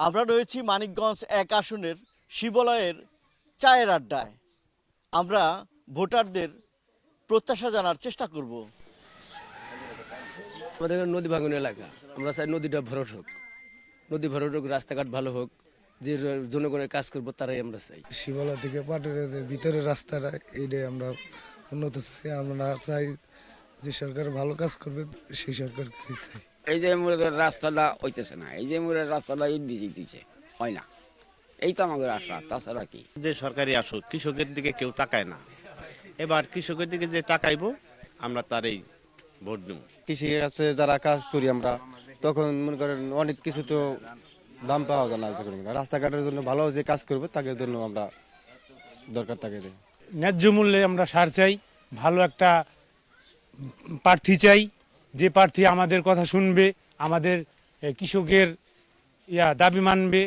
আমরা রয়েছি মানিকগঞ্জ ১ আসনের শিবালয়ের চায়ের আড্ডায়। আমরা ভোটারদের প্রত্যাশা জানার চেষ্টা করব। আমাদের এখানে নদী ভাঙন এলাকা, আমরা চাই নদীটা ভরট হোক, নদী ভরট হোক, রাস্তাঘাট ভালো হোক, যে জনগণের কাজ করবো তারাই আমরা চাই। শিবালয় থেকে পাটের যে ভিতরের রাস্তাটা এইটাই আমরা উন্নত চাই। আমরা চাই যে সরকার ভালো কাজ করবে সেই সরকারকে চাই। এই যে রাস্তাটা হইতেছে না, এই যে রাস্তাটা ইট বিজি দিচ্ছে, হয় না, এই তো আমাদের আশা, তাছাড়া কি। যে সরকারি আসুক, কৃষকের দিকে কেউ তাকায় না। এবার কৃষকের দিকে যে তাকাইবো আমরা তারই ভোট দেব। কৃষি কাছে যারা কাজ করি আমরা, তখন মনে করেন অনেক কিছু তো দাম পাওয়া যায় না। রাস্তাঘাটের জন্য ভালো যে কাজ করবে তাকে জন্য আমরা দরকার তাকে দেয়। ন্যায্য মূল্যে আমরা সার চাই, ভালো একটা প্রার্থী চাই, যে প্রার্থী আমাদের কথা শুনবে, আমাদের কৃষকের দাবি মানবে।